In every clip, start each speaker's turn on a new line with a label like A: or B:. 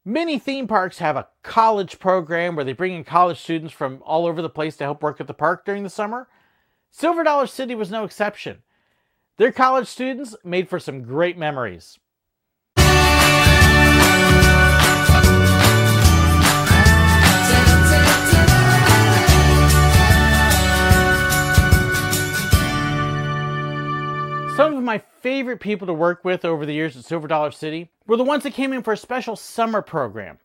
A: Many theme parks have a college program where they bring in college students from all over the place to help work at the park during the summer. Silver Dollar City was no exception. Their college students made for some great memories. Some of my favorite people to work with over the years at Silver Dollar City were the ones that came in for a special summer program.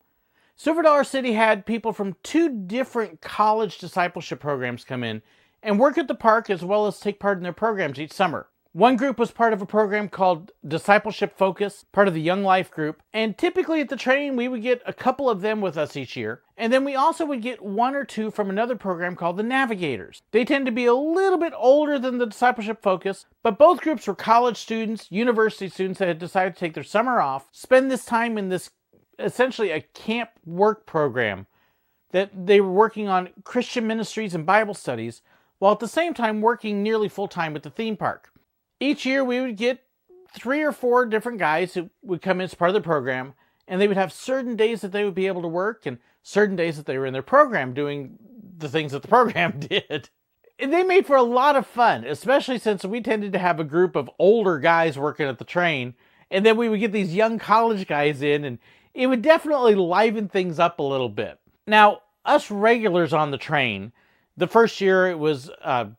A: Silver Dollar City had people from 2 different college discipleship programs come in and work at the park as well as take part in their programs each summer. One group was part of a program called Discipleship Focus, part of the Young Life group, and typically at the training we would get a couple of them with us each year, and then we also would get 1 or 2 from another program called the Navigators. They tend to be a little bit older than the Discipleship Focus, but both groups were college students, university students that had decided to take their summer off, spend this time in this essentially a camp work program that they were working on Christian ministries and Bible studies, while at the same time working nearly full-time at the theme park. Each year we would get 3 or 4 different guys who would come in as part of the program, and they would have certain days that they would be able to work and certain days that they were in their program doing the things that the program did. And they made for a lot of fun, especially since we tended to have a group of older guys working at the train, and then we would get these young college guys in, and it would definitely liven things up a little bit. Now, us regulars on the train, the first year it was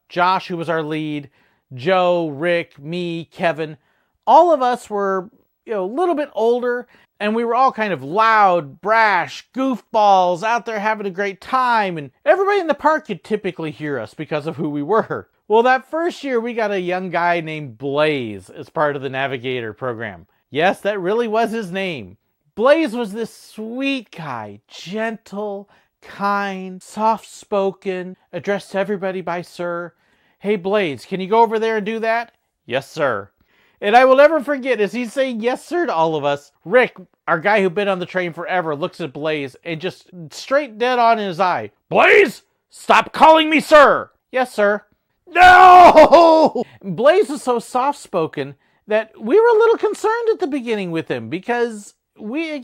A: Josh who was our lead, Joe, Rick, me, Kevin. All of us were, a little bit older, and we were all kind of loud, brash, goofballs out there having a great time, and everybody in the park could typically hear us because of who we were. Well, that first year we got a young guy named Blaze as part of the Navigator program. Yes, that really was his name. Blaze was this sweet guy, gentle, kind, soft-spoken, addressed to everybody by sir. Hey, Blaze, can you go over there and do that? Yes, sir. And I will never forget, as he's saying yes, sir, to all of us, Rick, our guy who'd been on the train forever, looks at Blaze and just straight dead on in his eye. Blaze, stop calling me sir. Yes, sir. No! Blaze was so soft-spoken that we were a little concerned at the beginning with him because we're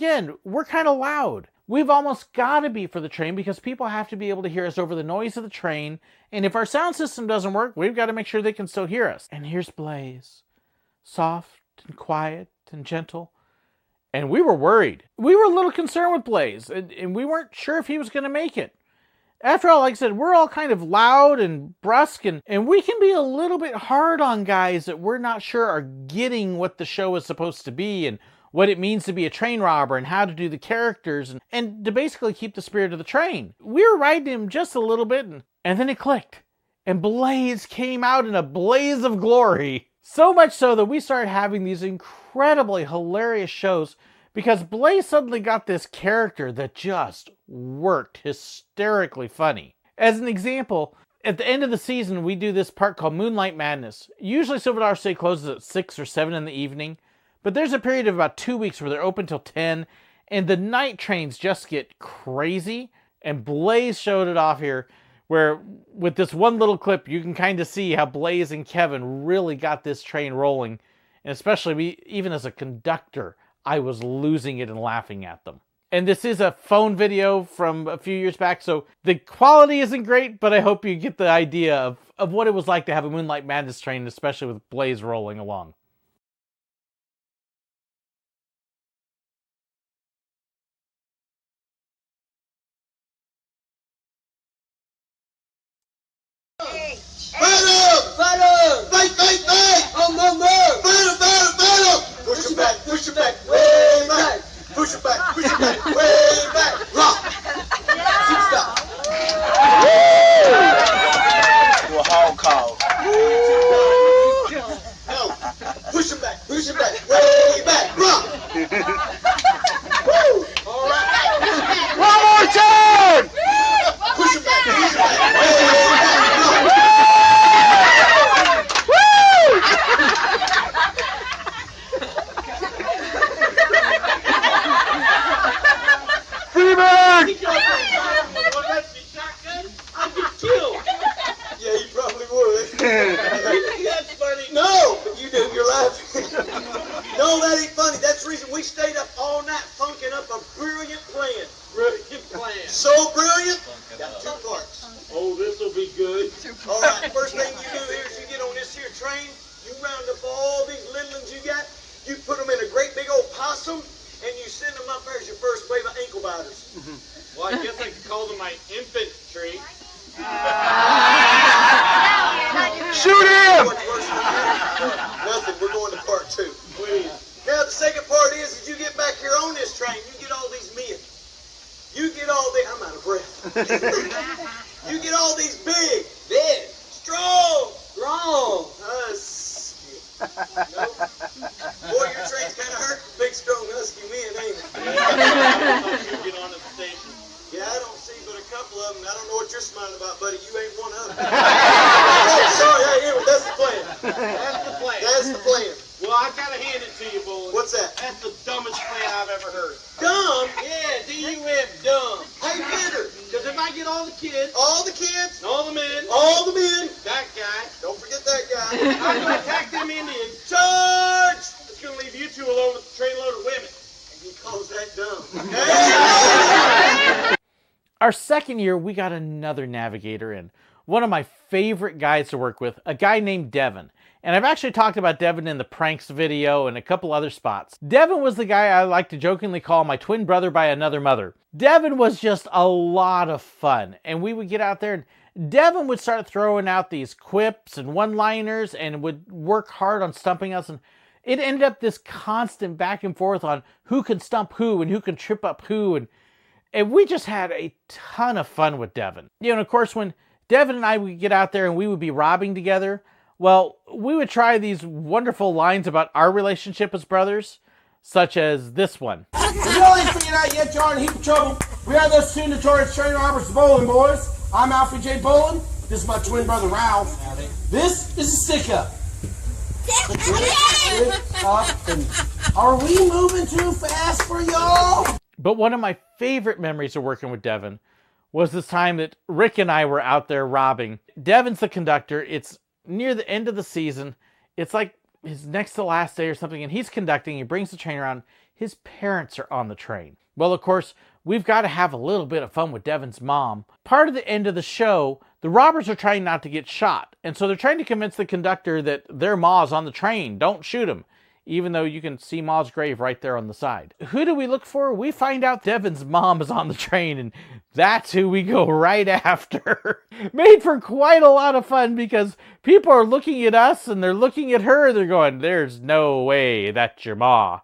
A: kind of loud. We've almost got to be for the train because people have to be able to hear us over the noise of the train. And if our sound system doesn't work, we've got to make sure they can still hear us. And here's Blaze, soft and quiet and gentle. And we were worried. We were a little concerned with Blaze, and we weren't sure if he was going to make it. After all, like I said, we're all kind of loud and brusque, and we can be a little bit hard on guys that we're not sure are getting what the show is supposed to be and what it means to be a train robber and how to do the characters and to basically keep the spirit of the train. We were riding him just a little bit and then it clicked. And Blaze came out in a blaze of glory. So much so that we started having these incredibly hilarious shows because Blaze suddenly got this character that just worked hysterically funny. As an example, at the end of the season, we do this part called Moonlight Madness. Usually Silver Dollar City closes at 6 or 7 in the evening. But there's a period of about 2 weeks where they're open till 10, and the night trains just get crazy. And Blaze showed it off here, where with this one little clip, you can kind of see how Blaze and Kevin really got this train rolling. And especially me, even as a conductor, I was losing it and laughing at them. And this is a phone video from a few years back, so the quality isn't great, but I hope you get the idea of what it was like to have a Moonlight Madness train, especially with Blaze rolling along.
B: Push it back, way back. Push it back, way back. Rock. Stop. Do a hog call. No. Push it back, way back. Rock. Woo. All right. One more time. Push it back, way back. Rock. I'd get killed. Yeah, you probably would. You think that's funny? No, but you do. You're laughing. No, that ain't funny. That's the reason we stayed up all night funking up a brilliant so brilliant? Got 2 parts.
C: Oh, this'll be good.
B: All right, first thing you do here is you get on this here train, you round up all these little ones you got, you put them in a great big old possum, and you send them up there as your first wave of ankle biters.
C: Well, I guess I could call them my infantry.
B: Shoot him! Nothing, we're going to part 2.
C: Please.
B: Now the second part is you get back here on this train, you get all these men. You get all the, I'm out of breath. You get all these big, strong, husky. Nope. Boy, your train's kind of hurt. Big, strong, husky men, ain't it?
C: You get on at the station.
B: Yeah, I don't see but a couple of them. I don't know what you're smiling about, buddy. You ain't one of them. Oh, sorry. Hey, anyway, that's the plan.
C: That's the plan.
B: That's the plan.
C: Well, I gotta hand it to you, Bullen.
B: What's that?
C: That's the dumbest plan I've ever heard.
B: Dumb?
C: Yeah, D-U-M, dumb.
B: Hey, Peter.
C: Because if I get all the kids,
B: All the kids,
C: and all the men, that guy,
B: don't forget that guy.
C: I'm gonna attack them Indians.
B: Charge!
C: It's gonna leave you 2 alone with a trainload of women.
B: And he calls that dumb.
A: Our second year, we got another navigator in. One of my favorite guys to work with, a guy named Devin. And I've actually talked about Devin in the pranks video and a couple other spots. Devin was the guy I like to jokingly call my twin brother by another mother. Devin was just a lot of fun. And we would get out there and Devin would start throwing out these quips and one-liners and would work hard on stumping us. And it ended up this constant back and forth on who can stump who and who can trip up who. And we just had a ton of fun with Devin. You know, of course, when Devin and I would get out there and we would be robbing together, well, we would try these wonderful lines about our relationship as brothers, such as this one.
D: If you all ain't figured out yet, you're in a heap of trouble. We are those 2 notorious train robbers, the Bowling Boys. I'm Alfie J. Bowling. This is my twin brother, Ralph. This is a stick-up. Are we moving too fast for y'all?
A: But one of my favorite memories of working with Devin was this time that Rick and I were out there robbing. Devin's the conductor. It's near the end of the season. It's like his next to last day or something, and he's conducting. He brings the train around. His parents are on the train. Well, of course, we've got to have a little bit of fun with Devin's mom. Part of the end of the show, the robbers are trying not to get shot, and so they're trying to convince the conductor that their ma's on the train. Don't shoot him, even though you can see ma's grave right there on the side. Who do we look for? We find out Devin's mom is on the train, and that's who we go right after. Made for quite a lot of fun because people are looking at us and they're looking at her. They're going, there's no way that's your ma,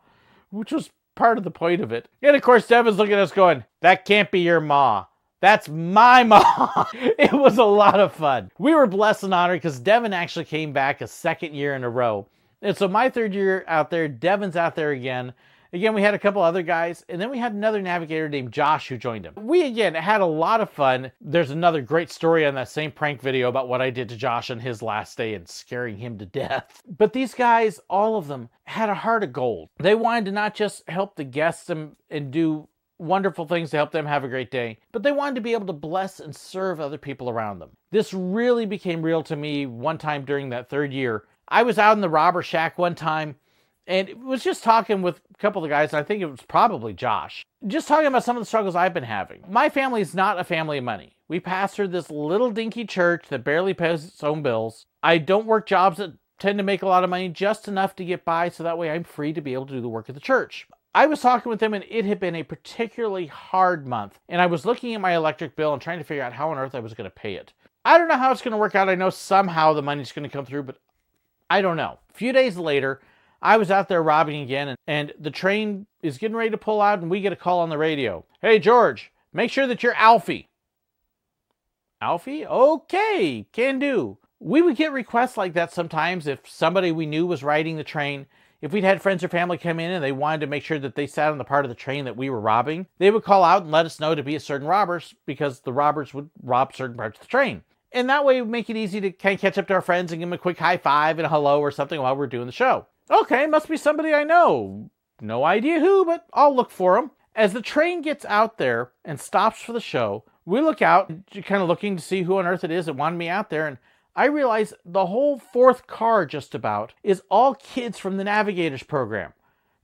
A: which was part of the point of it. And of course, Devin's looking at us going, that can't be your ma. That's my ma. It was a lot of fun. We were blessed and honored because Devin actually came back a second year in a row. And so my third year out there, Devin's out there again. Again, we had a couple other guys, and then we had another navigator named Josh who joined him. We, again, had a lot of fun. There's another great story on that same prank video about what I did to Josh on his last day and scaring him to death. But these guys, all of them, had a heart of gold. They wanted to not just help the guests and do wonderful things to help them have a great day, but they wanted to be able to bless and serve other people around them. This really became real to me one time during that third year. I was out in the robber shack one time, and was just talking with a couple of the guys, and I think it was probably Josh. Just talking about some of the struggles I've been having. My family is not a family of money. We pastor this little dinky church that barely pays its own bills. I don't work jobs that tend to make a lot of money, just enough to get by, so that way I'm free to be able to do the work of the church. I was talking with them, and it had been a particularly hard month, and I was looking at my electric bill and trying to figure out how on earth I was going to pay it. I don't know how it's going to work out. I know somehow the money's going to come through, but I don't know. A few days later, I was out there robbing again, and the train is getting ready to pull out, and we get a call on the radio. Hey, George, make sure that you're Alfie. Alfie? Okay, can do. We would get requests like that sometimes if somebody we knew was riding the train. If we'd had friends or family come in and they wanted to make sure that they sat on the part of the train that we were robbing, they would call out and let us know to be a certain robbers because the robbers would rob certain parts of the train. And that way it would make it easy to kind of catch up to our friends and give them a quick high five and a hello or something while we're doing the show. Okay, must be somebody I know. No idea who, but I'll look for them. As the train gets out there and stops for the show, we look out, kind of looking to see who on earth it is that wanted me out there, and I realize the whole fourth car just about is all kids from the Navigators program.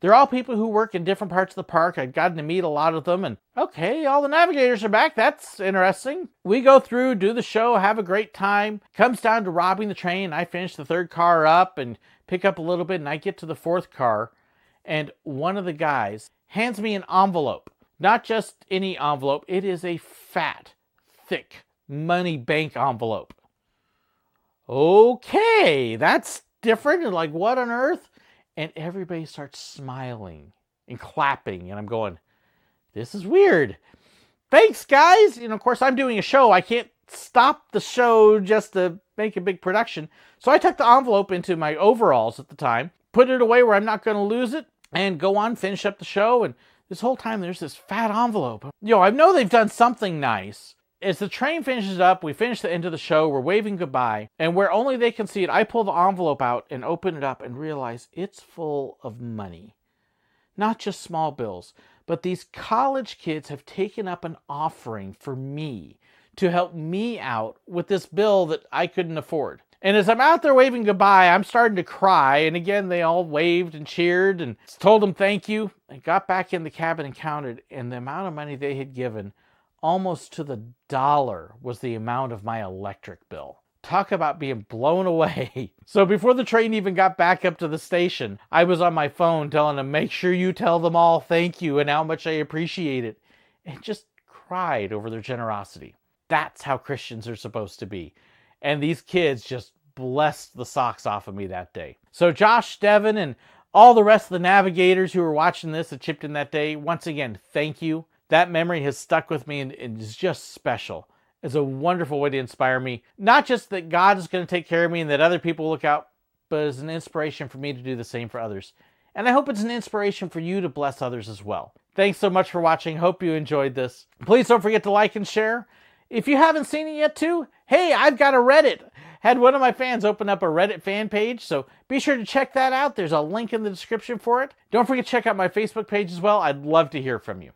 A: They're all people who work in different parts of the park. I'd gotten to meet a lot of them, and okay, all the Navigators are back. That's interesting. We go through, do the show, have a great time. Comes down to robbing the train. I finish the third car up and pick up a little bit, and I get to the fourth car, and one of the guys hands me an envelope. Not just any envelope. It is a fat, thick money bank envelope. Okay, that's different. And like, what on earth? And everybody starts smiling and clapping. And I'm going, this is weird. Thanks, guys. Of course, I'm doing a show. I can't stop the show just to make a big production. So I took the envelope into my overalls at the time, put it away where I'm not going to lose it, and go on, finish up the show. And this whole time, there's this fat envelope. I know they've done something nice. As the train finishes up, we finish the end of the show, we're waving goodbye, and where only they can see it, I pull the envelope out and open it up and realize it's full of money. Not just small bills, but these college kids have taken up an offering for me to help me out with this bill that I couldn't afford. And as I'm out there waving goodbye, I'm starting to cry, and again, they all waved and cheered and told them thank you. I got back in the cabin and counted, and the amount of money they had given, almost to the dollar, was the amount of my electric bill. Talk about being blown away. So before the train even got back up to the station, I was on my phone telling them, make sure you tell them all thank you and how much I appreciate it. And just cried over their generosity. That's how Christians are supposed to be. And these kids just blessed the socks off of me that day. So Josh, Devin, and all the rest of the Navigators who were watching this that chipped in that day, once again, thank you. That memory has stuck with me and is just special. It's a wonderful way to inspire me. Not just that God is going to take care of me and that other people look out, but as an inspiration for me to do the same for others. And I hope it's an inspiration for you to bless others as well. Thanks so much for watching. Hope you enjoyed this. Please don't forget to like and share. If you haven't seen it yet too, hey, I've got a Reddit. Had one of my fans open up a Reddit fan page, so be sure to check that out. There's a link in the description for it. Don't forget to check out my Facebook page as well. I'd love to hear from you.